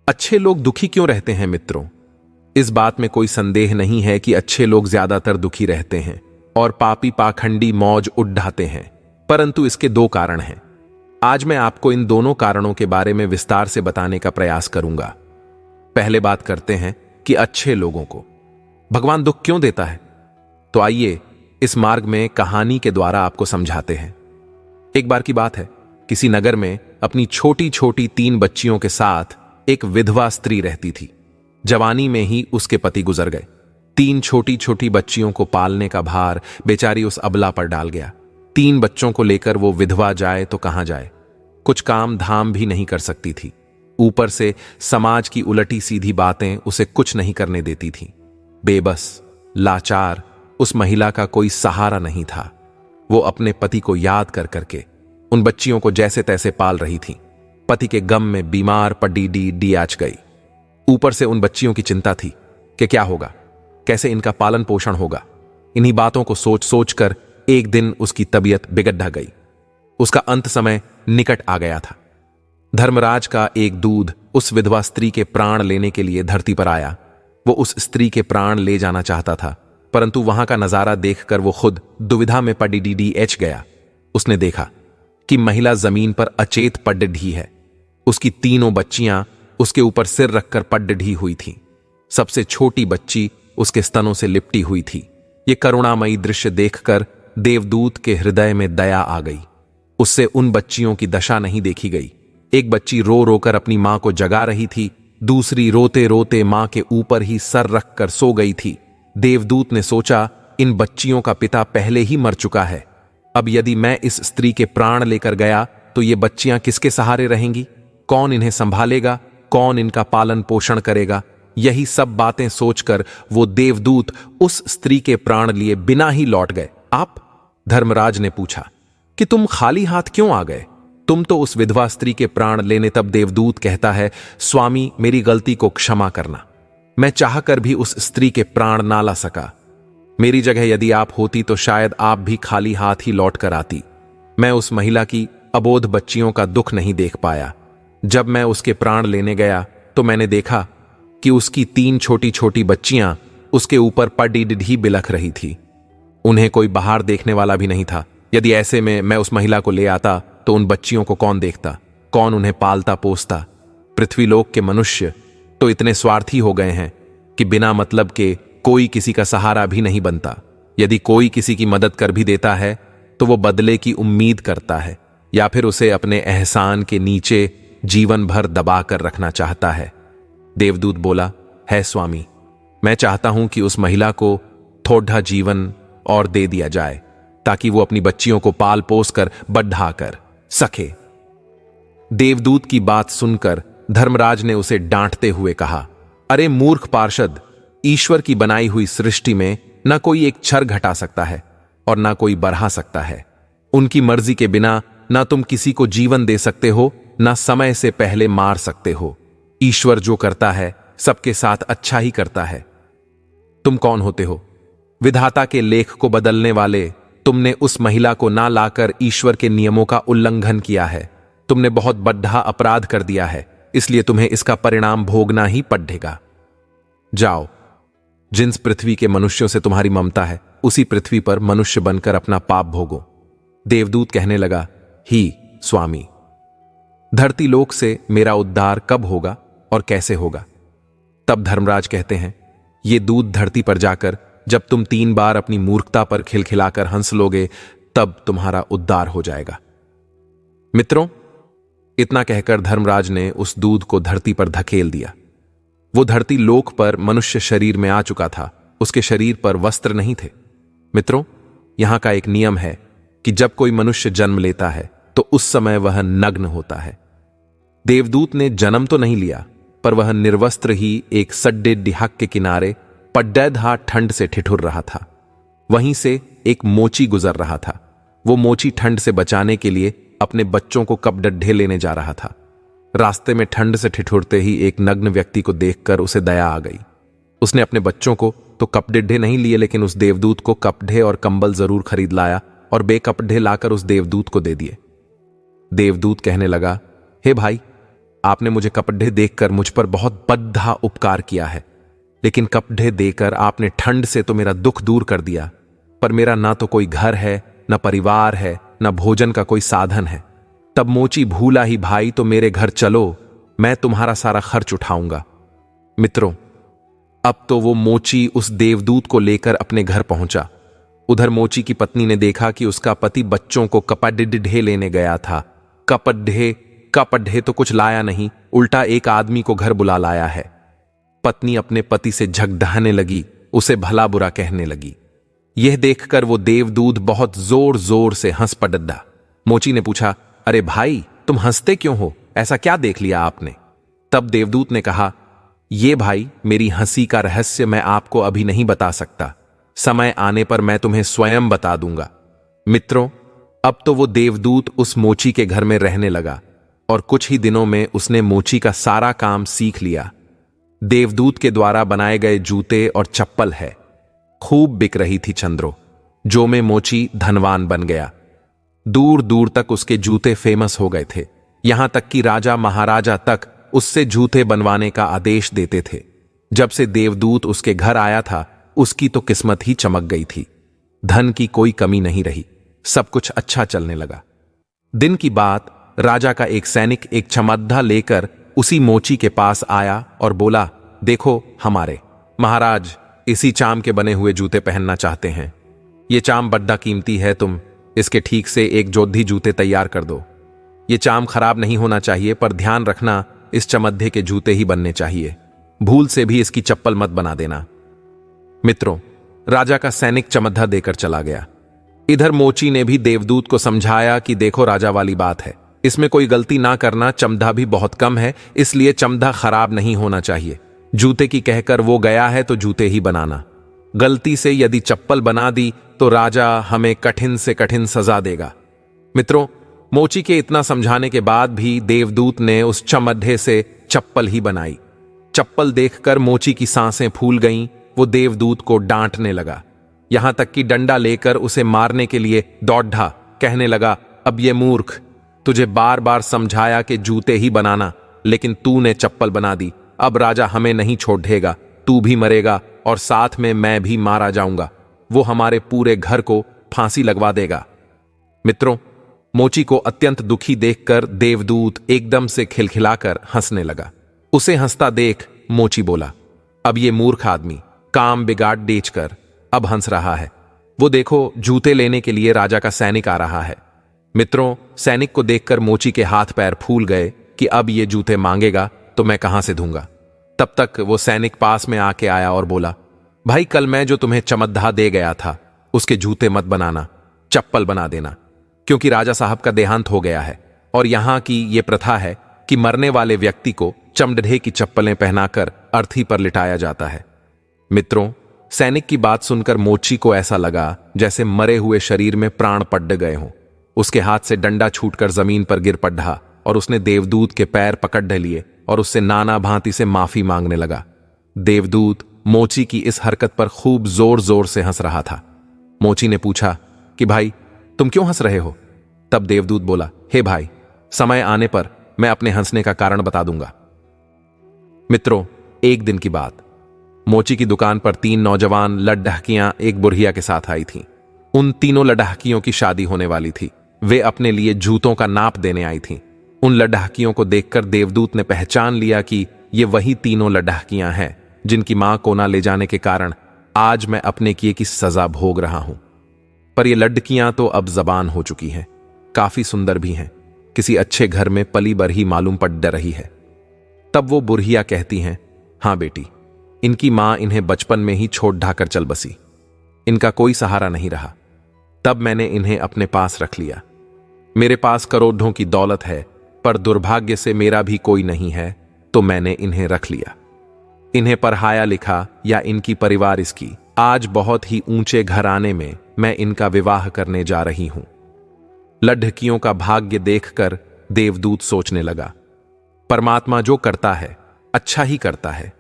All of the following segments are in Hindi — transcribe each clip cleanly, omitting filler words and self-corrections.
अच्छे लोग दुखी क्यों रहते हैं मित्रों? इस बात में कोई संदेह नहीं है कि अच्छे लोग ज्यादातर दुखी रहते हैं और पापी पाखंडी मौज उड़ाते हैं, परंतु इसके दो कारण हैं। आज मैं आपको इन दोनों कारणों के बारे में विस्तार से बताने का प्रयास करूंगा। पहले बात करते हैं कि अच्छे लोगों को भगवान दुख क्यों देता है। तो आइए इस मार्ग में कहानी के द्वारा आपको समझाते हैं। एक बार की बात है, किसी नगर में अपनी छोटी छोटी 3 बच्चियों के साथ एक विधवा स्त्री रहती थी। जवानी में ही उसके पति गुजर गए। 3 छोटी छोटी बच्चियों को पालने का भार बेचारी उस अबला पर डाल गया। 3 बच्चों को लेकर वो विधवा जाए तो कहां जाए, कुछ काम धाम भी नहीं कर सकती थी। ऊपर से समाज की उलटी सीधी बातें उसे कुछ नहीं करने देती थीं। बेबस, लाचार उस महिला का कोई सहारा नहीं था। वो अपने पति को याद कर करके उन बच्चियों को जैसे तैसे पाल रही थी। पति के गम में बीमार पड़ी डी आज गई। ऊपर से उन बच्चियों की चिंता थी कि क्या होगा, कैसे इनका पालन पोषण होगा। इन्हीं बातों को सोच सोच कर एक दिन उसकी तबीयत बिगड़ गई। उसका अंत समय निकट आ गया था। धर्मराज का एक दूध उस विधवा स्त्री के प्राण लेने के लिए धरती पर आया। वो उस स्त्री के प्राण ले जाना चाहता था, परंतु वहां का नजारा देखकर वो खुद दुविधा में पड़ी डी गया। उसने देखा कि महिला जमीन पर अचेत पड़ ढी है। उसकी 3 बच्चियां उसके ऊपर सिर रखकर पड़ ढी हुई थीं। सबसे छोटी बच्ची उसके स्तनों से लिपटी हुई थी। ये करुणामयी दृश्य देखकर देवदूत के हृदय में दया आ गई। उससे उन बच्चियों की दशा नहीं देखी गई। एक बच्ची रो रोकर अपनी मां को जगा रही थी, दूसरी रोते रोते मां के ऊपर ही सर रखकर सो गई थी। देवदूत ने सोचा, इन बच्चियों का पिता पहले ही मर चुका है। अब यदि मैं इस स्त्री के प्राण लेकर गया तो ये बच्चियां किसके सहारे रहेंगी? कौन इन्हें संभालेगा? कौन इनका पालन पोषण करेगा? यही सब बातें सोचकर वो देवदूत उस स्त्री के प्राण लिए बिना ही लौट गए। आप? धर्मराज ने पूछा कि तुम खाली हाथ क्यों आ गए? तुम तो उस विधवा स्त्री के प्राण लेने। तब देवदूत कहता है, स्वामी, मेरी गलती को क्षमा करना। मैं चाहकर भी उस स्त्री के प्राण ना ला सका। मेरी जगह यदि आप होती तो शायद आप भी खाली हाथ ही लौट कर आती। मैं उस महिला की अबोध बच्चियों का दुख नहीं देख पाया। जब मैं उसके प्राण लेने गया तो मैंने देखा कि उसकी 3 छोटी छोटी बच्चियां उसके ऊपर पड़ी ढी बिलख रही थी। उन्हें कोई बाहर देखने वाला भी नहीं था। यदि ऐसे में मैं उस महिला को ले आता तो उन बच्चियों को कौन देखता, कौन उन्हें पालता पोसता? पृथ्वीलोक के मनुष्य तो इतने स्वार्थी हो गए हैं कि बिना मतलब के कोई किसी का सहारा भी नहीं बनता। यदि कोई किसी की मदद कर भी देता है तो वो बदले की उम्मीद करता है या फिर उसे अपने एहसान के नीचे जीवन भर दबा कर रखना चाहता है। देवदूत बोला, है स्वामी, मैं चाहता हूं कि उस महिला को थोड़ा जीवन और दे दिया जाए ताकि वो अपनी बच्चियों को पाल पोस कर बढ़ा कर सके। देवदूत की बात सुनकर धर्मराज ने उसे डांटते हुए कहा, अरे मूर्ख पार्षद, ईश्वर की बनाई हुई सृष्टि में न कोई एक क्षर घटा सकता है और न कोई बढ़ा सकता है। उनकी मर्जी के बिना न तुम किसी को जीवन दे सकते हो, न समय से पहले मार सकते हो। ईश्वर जो करता है सबके साथ अच्छा ही करता है। तुम कौन होते हो? विधाता के लेख को बदलने वाले। तुमने उस महिला को ना लाकर ईश्वर के नियमों का उल्लंघन किया है। तुमने बहुत बड़ा अपराध कर दिया है, इसलिए तुम्हें इसका परिणाम भोगना ही पड़ेगा। जाओ, जिस पृथ्वी के मनुष्यों से तुम्हारी ममता है उसी पृथ्वी पर मनुष्य बनकर अपना पाप भोगो। देवदूत कहने लगा, ही स्वामी, धरती लोक से मेरा उद्धार कब होगा और कैसे होगा? तब धर्मराज कहते हैं, ये दूत धरती पर जाकर जब तुम 3 बार अपनी मूर्खता पर खिलखिलाकर हंस लोगे तब तुम्हारा उद्धार हो जाएगा। मित्रों, इतना कहकर धर्मराज ने उस दूत को धरती पर धकेल दिया। वो धरती लोक पर मनुष्य शरीर में आ चुका था। उसके शरीर पर वस्त्र नहीं थे। मित्रों, यहां का एक नियम है कि जब कोई मनुष्य जन्म लेता है तो उस समय वह नग्न होता है। देवदूत ने जन्म तो नहीं लिया, पर वह निर्वस्त्र ही एक सड्डे डिहक के किनारे पड्डैधा ठंड से ठिठुर रहा था। वहीं से एक मोची गुजर रहा था। वो मोची ठंड से बचाने के लिए अपने बच्चों को कपडड्ढे लेने जा रहा था। रास्ते में ठंड से ठिठुरते ही एक नग्न व्यक्ति को देखकर उसे दया आ गई। उसने अपने बच्चों को तो कपडे नहीं लिए, लेकिन उस देवदूत को कपड़े और कंबल जरूर खरीद लाया और बेकपड़े लाकर उस देवदूत को दे दिए। देवदूत कहने लगा, हे भाई, आपने मुझे कपड़े देखकर मुझ पर बहुत बद्धा उपकार किया है, लेकिन कपड़े देकर आपने ठंड से तो मेरा दुख दूर कर दिया, पर मेरा ना तो कोई घर है, न परिवार है, न भोजन का कोई साधन है। तब मोची भूला ही भाई, तो मेरे घर चलो, मैं तुम्हारा सारा खर्च उठाऊंगा। मित्रों, अब तो वो मोची उस देवदूत को लेकर अपने घर पहुंचा। उधर मोची की पत्नी ने देखा कि उसका पति बच्चों को कपड़े लेने गया था। कपड़े तो कुछ लाया नहीं, उल्टा एक आदमी को घर बुला लाया है। पत्नी अपने पति से झगड़ाने लगी, उसे भला बुरा कहने लगी। यह देखकर वो देवदूत बहुत जोर जोर से हंस पड़ा। मोची ने पूछा, अरे भाई, तुम हंसते क्यों हो? ऐसा क्या देख लिया आपने? तब देवदूत ने कहा, ये भाई, मेरी हंसी का रहस्य मैं आपको अभी नहीं बता सकता, समय आने पर मैं तुम्हें स्वयं बता दूंगा। मित्रों, अब तो वो देवदूत उस मोची के घर में रहने लगा और कुछ ही दिनों में उसने मोची का सारा काम सीख लिया। देवदूत के द्वारा बनाए गए जूते और चप्पल है खूब बिक रही थी चंद्रो, जो में मोची धनवान बन गया। दूर दूर तक उसके जूते फेमस हो गए थे, यहां तक कि राजा महाराजा तक उससे जूते बनवाने का आदेश देते थे। जब से देवदूत उसके घर आया था, उसकी तो किस्मत ही चमक गई थी। धन की कोई कमी नहीं रही, सब कुछ अच्छा चलने लगा। दिन की बात, राजा का एक सैनिक एक चमद्दा लेकर उसी मोची के पास आया और बोला, देखो हमारे महाराज इसी चाम के बने हुए जूते पहनना चाहते हैं। ये चाम बड्डा कीमती है, तुम इसके ठीक से एक जोधी जूते तैयार कर दो। ये चाम खराब नहीं होना चाहिए, पर ध्यान रखना इस चमद्धे के जूते ही बनने चाहिए, भूल से भी इसकी चप्पल मत बना देना। मित्रों, राजा का सैनिक चमद्दा देकर चला गया। इधर मोची ने भी देवदूत को समझाया कि देखो राजा वाली बात है, इसमें कोई गलती ना करना, चमद्दा भी बहुत कम है, इसलिए चमद्दा खराब नहीं होना चाहिए। जूते की कहकर वो गया है तो जूते ही बनाना। गलती से यदि चप्पल बना दी तो राजा हमें कठिन से कठिन सजा देगा। मित्रों, मोची के इतना समझाने के बाद भी देवदूत ने उस चमड्ढे से चप्पल ही बनाई। चप्पल देखकर मोची की सांसें फूल गईं। वो देवदूत को डांटने लगा, यहां तक कि डंडा लेकर उसे मारने के लिए दौड़ा, कहने लगा, अब ये मूर्ख, तुझे बार बार समझाया कि जूते ही बनाना, लेकिन तूने चप्पल बना दी। अब राजा हमें नहीं छोड़ेगा, तू भी मरेगा और साथ में मैं भी मारा जाऊंगा। वो हमारे पूरे घर को फांसी लगवा देगा। मित्रों, मोची को अत्यंत दुखी देखकर देवदूत एकदम से खिलखिलाकर हंसने लगा। उसे हंसता देख मोची बोला, अब ये मूर्ख आदमी काम बिगाड़ बेचकर अब हंस रहा है। वो देखो, जूते लेने के लिए राजा का सैनिक आ रहा है। मित्रों, सैनिक को देखकर मोची के हाथ पैर फूल गए कि अब ये जूते मांगेगा तो मैं कहां से दूंगा। तब तक वो सैनिक पास में आके आया और बोला, भाई, कल मैं जो तुम्हें चमद्दा दे गया था, उसके जूते मत बनाना, चप्पल बना देना, क्योंकि राजा साहब का देहांत हो गया है और यहां की ये प्रथा है कि मरने वाले व्यक्ति को चमड़े की चप्पलें पहनाकर अर्थी पर लिटाया जाता है। मित्रों, सैनिक की बात सुनकर मोची को ऐसा लगा जैसे मरे हुए शरीर में प्राण पड़ गए हों। उसके हाथ से डंडा छूटकर जमीन पर गिर पड़ा और उसने देवदूत के पैर पकड़ लिए और उससे नाना भांति से माफी मांगने लगा। देवदूत मोची की इस हरकत पर खूब जोर जोर से हंस रहा था। मोची ने पूछा कि भाई, तुम क्यों हंस रहे हो? तब देवदूत बोला, हे भाई, समय आने पर मैं अपने हंसने का कारण बता दूंगा। मित्रों, एक दिन की बात, मोची की दुकान पर 3 नौजवान लड्ढकियां एक बुढ़िया के साथ आई थीं। उन तीनों लड्ढकियों की शादी होने वाली थी। वे अपने लिए जूतों का नाप देने आई थीं। उन लड्ढकियों को देखकर देवदूत ने पहचान लिया कि ये वही तीनों लड्ढकियां हैं जिनकी मां को ना ले जाने के कारण आज मैं अपने किए की सजा भोग रहा हूं। पर ये लड़कियां तो अब जबान हो चुकी हैं, काफी सुंदर भी हैं, किसी अच्छे घर में पली बरही मालूम पड़ रही है। तब वो बुढ़िया कहती हैं, हां बेटी, इनकी मां इन्हें बचपन में ही छोड़ ढाकर चल बसी, इनका कोई सहारा नहीं रहा। तब मैंने इन्हें अपने पास रख लिया। मेरे पास करोड़ों की दौलत है, पर दुर्भाग्य से मेरा भी कोई नहीं है, तो मैंने इन्हें रख लिया। इन्हें पढ़ाया लिखा या इनकी परिवार इसकी, आज बहुत ही ऊंचे घराने में मैं इनका विवाह करने जा रही हूं। लड्ढकियों का भाग्य देखकर देवदूत सोचने लगा, परमात्मा जो करता है अच्छा ही करता है।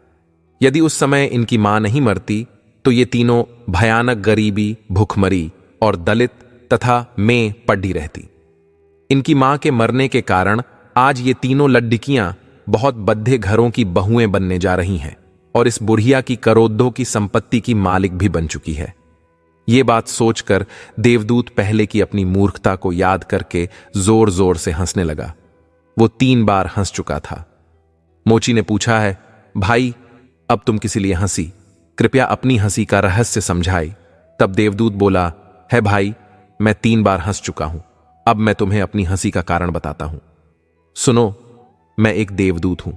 यदि उस समय इनकी मां नहीं मरती तो ये तीनों भयानक गरीबी, भूखमरी और दलित तथा में पड़ी रहती। इनकी मां के मरने के कारण आज ये तीनों लड्ढकियां बहुत बद्धे घरों की बहुएं बनने जा रही हैं और इस बुढ़िया की करोड़ों की संपत्ति की मालिक भी बन चुकी है। ये बात सोचकर देवदूत पहले की अपनी मूर्खता को याद करके जोर जोर से हंसने लगा। वो 3 बार हंस चुका था। मोची ने पूछा है, भाई अब तुम किसी लिए हंसी? कृपया अपनी हंसी का रहस्य समझाए। तब देवदूत बोला, है भाई, मैं 3 बार हंस चुका हूं। अब मैं तुम्हें अपनी हंसी का कारण बताता हूं। सुनो, मैं एक देवदूत हूं।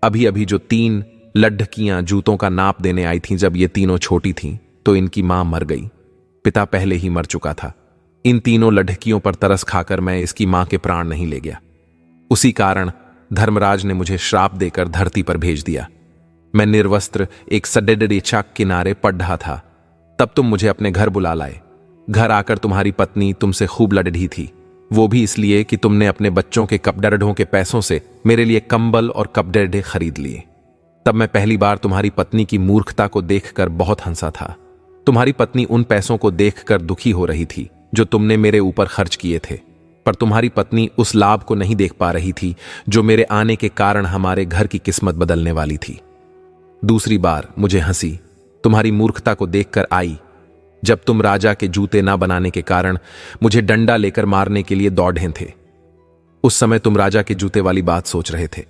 अभी अभी जो 3 लड्ढकियां जूतों का नाप देने आई थीं, जब ये तीनों छोटी थीं तो इनकी मां मर गई। पिता पहले ही मर चुका था। इन तीनों लड्ढकियों पर तरस खाकर मैं इसकी मां के प्राण नहीं ले गया। उसी कारण धर्मराज ने मुझे श्राप देकर धरती पर भेज दिया। मैं निर्वस्त्र एक सडेडे चाक किनारे पड़ रहा था। तब तुम मुझे अपने घर बुला लाए। घर आकर तुम्हारी पत्नी तुमसे खूब लड़ रही थी, वो भी इसलिए कि तुमने अपने बच्चों के कपड़े के पैसों से मेरे लिए कंबल और कपड़े खरीद लिए। तब मैं पहली बार तुम्हारी पत्नी की मूर्खता को देखकर बहुत हंसा था। तुम्हारी पत्नी उन पैसों को देखकर दुखी हो रही थी जो तुमने मेरे ऊपर खर्च किए थे, पर तुम्हारी पत्नी उस लाभ को नहीं देख पा रही थी जो मेरे आने के कारण हमारे घर की किस्मत बदलने वाली थी। दूसरी बार मुझे हंसी तुम्हारी मूर्खता को देखकर आई, जब तुम राजा के जूते ना बनाने के कारण मुझे डंडा लेकर मारने के लिए दौड़े थे। उस समय तुम राजा के जूते वाली बात सोच रहे थे,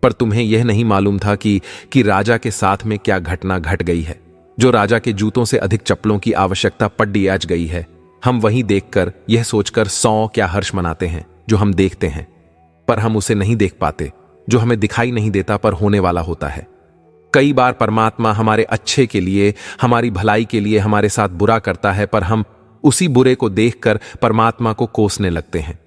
पर तुम्हें यह नहीं मालूम था कि राजा के साथ में क्या घटना घट गई है, जो राजा के जूतों से अधिक चप्पलों की आवश्यकता पड़ आज गई है। हम वहीं देखकर यह सोचकर 100 क्या हर्ष मनाते हैं जो हम देखते हैं, पर हम उसे नहीं देख पाते जो हमें दिखाई नहीं देता पर होने वाला होता है। कई बार परमात्मा हमारे अच्छे के लिए, हमारी भलाई के लिए हमारे साथ बुरा करता है, पर हम उसी बुरे को देखकर परमात्मा को कोसने लगते हैं।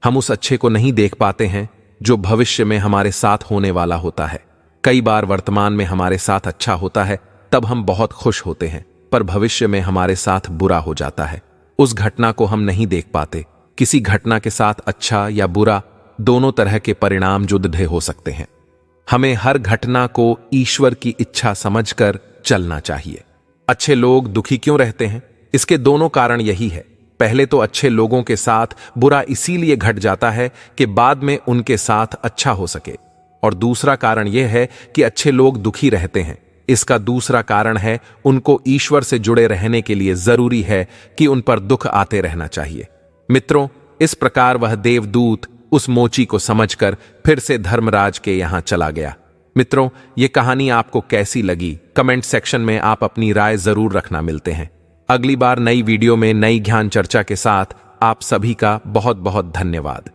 हम उस अच्छे को नहीं देख पाते हैं जो भविष्य में हमारे साथ होने वाला होता है। कई बार वर्तमान में हमारे साथ अच्छा होता है, तब हम बहुत खुश होते हैं, पर भविष्य में हमारे साथ बुरा हो जाता है। उस घटना को हम नहीं देख पाते। किसी घटना के साथ अच्छा या बुरा दोनों तरह के परिणाम जुड़े हो सकते हैं। हमें हर घटना को ईश्वर की इच्छा समझकर चलना चाहिए। अच्छे लोग दुखी क्यों रहते हैं? इसके दोनों कारण यही है। पहले तो अच्छे लोगों के साथ बुरा इसीलिए घट जाता है कि बाद में उनके साथ अच्छा हो सके, और दूसरा कारण यह है कि अच्छे लोग दुखी रहते हैं। इसका दूसरा कारण है उनको ईश्वर से जुड़े रहने के लिए जरूरी है कि उन पर दुख आते रहना चाहिए। मित्रों, इस प्रकार वह देवदूत उस मोची को समझकर फिर से धर्मराज के यहां चला गया। मित्रों, यह कहानी आपको कैसी लगी? कमेंट सेक्शन में आप अपनी राय जरूर रखना। मिलते हैं अगली बार नई वीडियो में नई ज्ञान चर्चा के साथ। आप सभी का बहुत बहुत धन्यवाद।